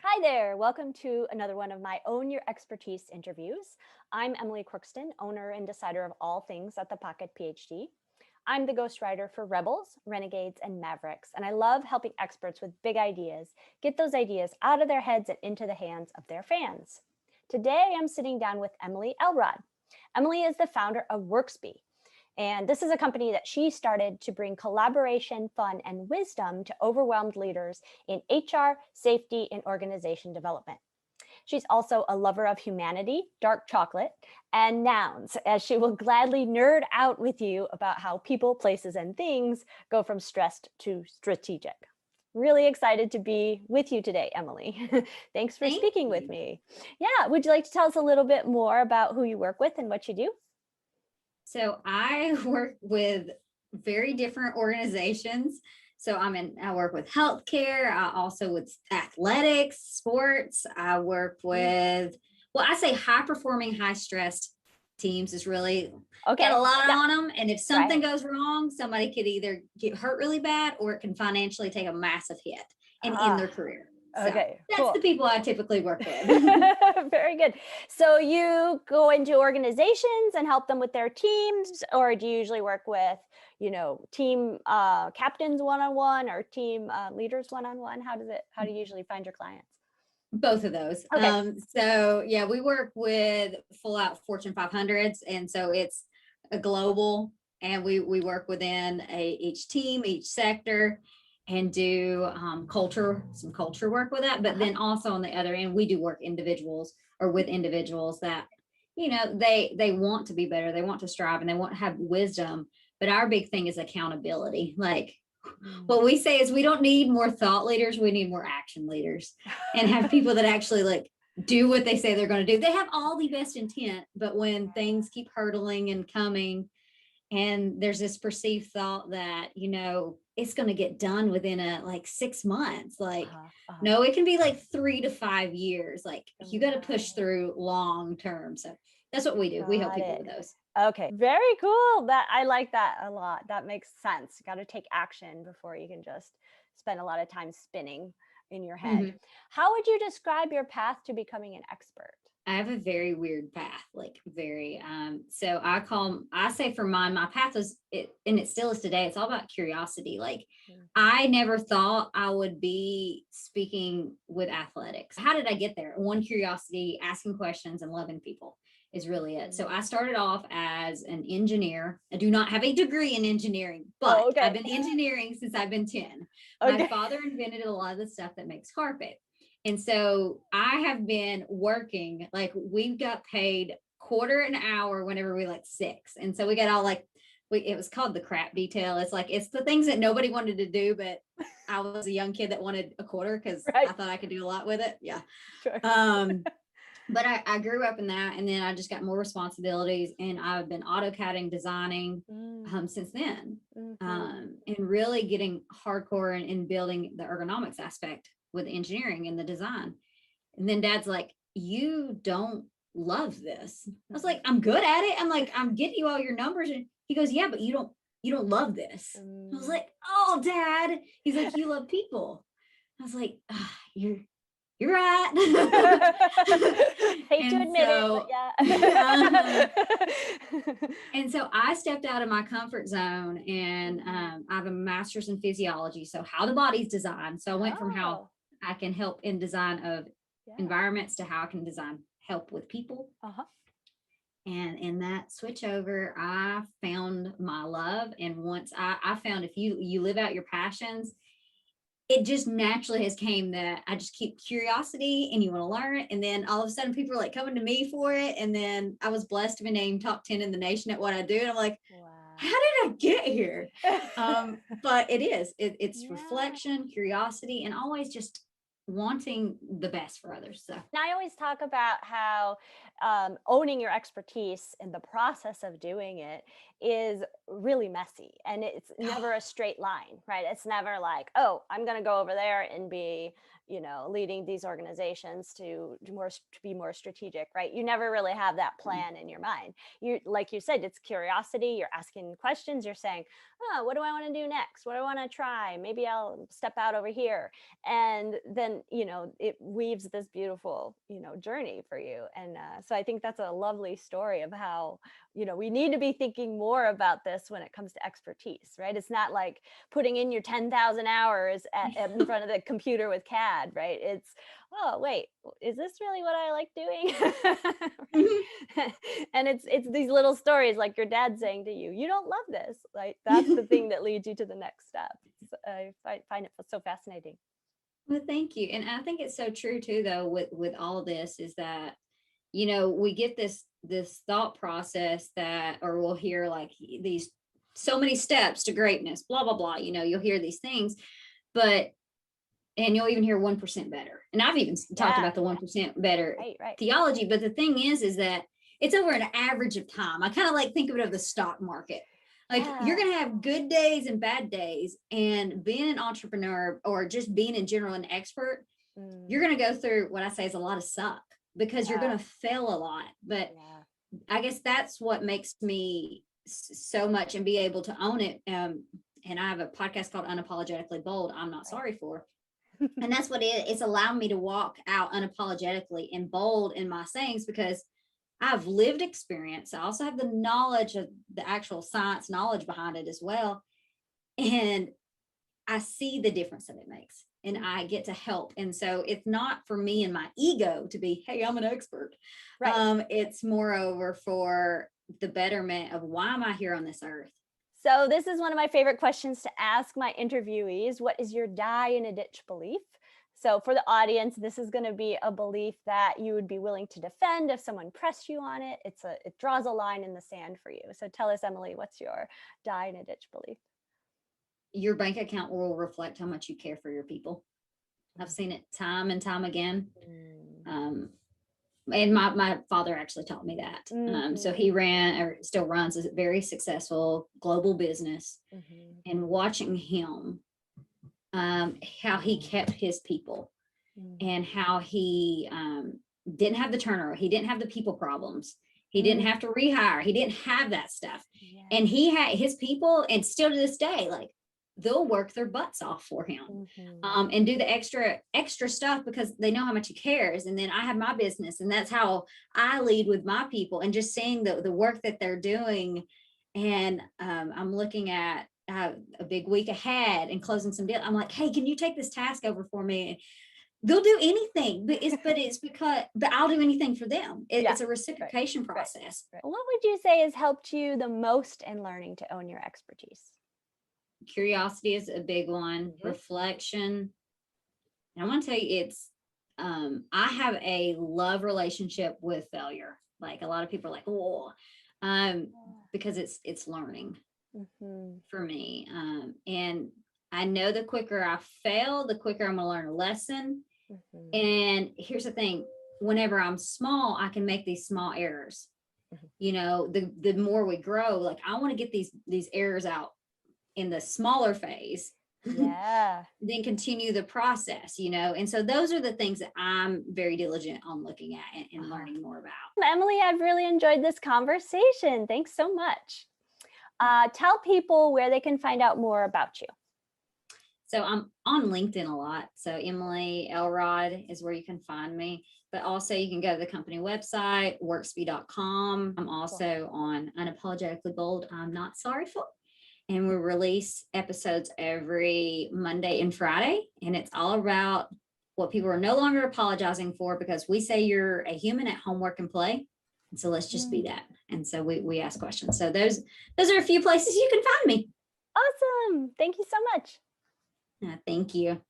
Hi there. Welcome to another one of my Own Your Expertise interviews. I'm Emily Crookston, owner and decider of all things at the Pocket PhD. I'm the ghostwriter for Rebels, Renegades, and Mavericks, and I love helping experts with big ideas get those ideas out of their heads and into the hands of their fans. Today, I'm sitting down with Emily Elrod. Emily is the founder of Workzbe, and this is a company that she started to bring collaboration, fun, and wisdom to overwhelmed leaders in HR, safety, and organization development. She's also a lover of humanity, dark chocolate, and nouns, as she will gladly nerd out with you about how people, places, and things go from stressed to strategic. Really excited to be with you today, Emily. Thanks for Thank speaking with you. me. Yeah, would you like to tell us a little bit more about who you work with and what you do? So I work with very different organizations. I work with healthcare. I also with athletics, sports. I work with, well, I say high performing, high stressed teams is really Okay. got a lot Yeah. on them. And if something Right. goes wrong, somebody could either get hurt really bad or it can financially take a massive hit and end Ah, their career. So okay, that's the cool. people I typically work with. Very good. So you go into organizations and help them with their teams, or do you usually work with, team captains one-on-one or team leaders one-on-one? How do you usually find your clients? Both of those. Okay. We work with full out Fortune 500s, and so it's a global, and we work within each team, each sector, and do some culture work with that. But Uh-huh. then also on the other end, we do work individuals or with individuals that they want to be better, they want to strive, and they want to have wisdom. But our big thing is accountability. Like Mm. what we say is we don't need more thought leaders, we need more action leaders and have people that actually like do what they say they're going to do. They have all the best intent, but when things keep hurtling and coming and there's this perceived thought that, it's going to get done within like 6 months, like Uh-huh. Uh-huh. no, it can be like 3 to 5 years. Like you got to push Right. through long term. So that's what we do. We help Got people it. with those. Okay, very cool. That I like that a lot. That makes sense. You got to take action before you can just spend a lot of time spinning in your head. Mhm. How would you describe your path to becoming an expert? I have a very weird path, like very. So I say for mine, my path was it, and it still is today. It's all about curiosity. Like Mm. I never thought I would be speaking with athletics. How did I get there? One, curiosity, asking questions, and loving people is really it. So Mm. I started off as an engineer. I do not have a degree in engineering, Oh, but I've okay. been engineering since I've been 10. My Okay. father invented a lot of the stuff that makes carpet. And so I have been working, like we got paid quarter an hour whenever we like six. And so we got all like it was called the crap detail. It's like it's the things that nobody wanted to do, but I was a young kid that wanted a quarter because Right. I thought I could do a lot with it. Yeah. Sure. Um, but I grew up in that, and then I just got more responsibilities, and I've been AutoCADing, designing Mm. since then, Hmm. and really getting hardcore in building the ergonomics aspect with engineering and the design. And then Dad's like, "You don't love this." I was like, "I'm good at it. I'm like, I'm getting you all your numbers," and he goes, "Yeah, but you don't love this." I was Mm. like, "Oh, Dad." He's like, "You love people." I was like, you're right. Hate to and admit it, but so yeah. and so I stepped out of my comfort zone, and Mhm. I have a master's in physiology, so how the body's designed. So I went from how Oh, I can help in design of yeah. environments to how I can design help with people. Uh-huh. And in that switch over, I found my love. And once I found if you live out your passions, it just naturally has came that I just keep curiosity and you want to learn it. And then all of a sudden people are like coming to me for it. And then I was blessed to be named top 10 in the nation at what I do. And I'm like, how Wow. did I get here? But it's Yeah. reflection, curiosity, and always just wanting the best for others. So And I always talk about how owning your expertise in the process of doing it is really messy, and it's never a straight line, right? It's never like, oh, I'm going to go over there and be, leading these organizations to be more strategic, right? You never really have that plan in your mind. You, like you said, it's curiosity. You're asking questions. You're saying, oh, what do I want to do next? What do I want to try? Maybe I'll step out over here. And then, it weaves this beautiful, journey for you. And so I think that's a lovely story of how, we need to be thinking more about this when it comes to expertise, right? It's not like putting in your 10,000 hours in front of the computer with CAD, right? It's, oh, wait, is this really what I like doing? And it's these little stories like your dad saying to you, you don't love this. Like that's the thing that leads you to the next step. I find it so fascinating. Well, thank you. And I think it's so true too, though, with all of this is that, we get this thought process that, or we'll hear like these so many steps to greatness, blah, blah, blah. You'll hear these things, and you'll even hear 1% better. And I've even talked about the 1% better right. theology. But the thing is that it's over an average of time. I kind of like think of it of the stock market. Like you're going to have good days and bad days, and being an entrepreneur or just being in general an expert, you're going to go through what I say is a lot of suck, because you're going to fail a lot. But I guess that's what makes me so much and be able to own it. And I have a podcast called Unapologetically Bold, I'm Not Sorry For. And that's what it's allowed me to walk out unapologetically and bold in my sayings, because I've lived experience. I also have the knowledge of the actual science knowledge behind it as well. And I see the difference that it makes, and I get to help. And so it's not for me and my ego to be, hey, I'm an expert. Right. It's moreover for the betterment of why am I here on this earth? So this is one of my favorite questions to ask my interviewees. What is your die in a ditch belief? So for the audience, this is going to be a belief that you would be willing to defend if someone pressed you on it. It draws a line in the sand for you. So tell us, Emily, what's your die in a ditch belief? Your bank account will reflect how much you care for your people. I've seen it time and time again. And my father actually taught me that. So he ran, or still runs, a very successful global business. And watching him, how he kept his people, and how he didn't have the turnover. He didn't have the people problems. He didn't have to rehire. He didn't have that stuff. And he had his people, and still to this day, like, they'll work their butts off for him, and do the extra stuff because they know how much he cares. And then I have my business, and that's how I lead with my people, and just seeing the work that they're doing. And I'm looking at a big week ahead and closing some deals. I'm like, hey, can you take this task over for me? They'll do anything, but I'll do anything for them. It's a reciprocation process. Right. What would you say has helped you the most in learning to own your expertise? Curiosity is a big one. Reflection. And I want to tell you, I have a love relationship with failure. Like a lot of people are like, oh, because it's learning for me. And I know the quicker I fail, the quicker I'm going to learn a lesson. And here's the thing, whenever I'm small, I can make these small errors. The more we grow, like I want to get these errors out in the smaller phase, then continue the process, and so those are the things that I'm very diligent on looking at and learning more about. Emily, I've really enjoyed this conversation. Thanks so much. Tell people where they can find out more about you. So I'm on LinkedIn a lot. So Emily Elrod is where you can find me. But also you can go to the company website, workzbe.com. I'm also on Unapologetically Bold, I'm Not Sorry For. And we release episodes every Monday and Friday. And it's all about what people are no longer apologizing for, because we say you're a human at home, work, and play. And so let's just be that. And so we ask questions. So those are a few places you can find me. Awesome. Thank you so much. Thank you.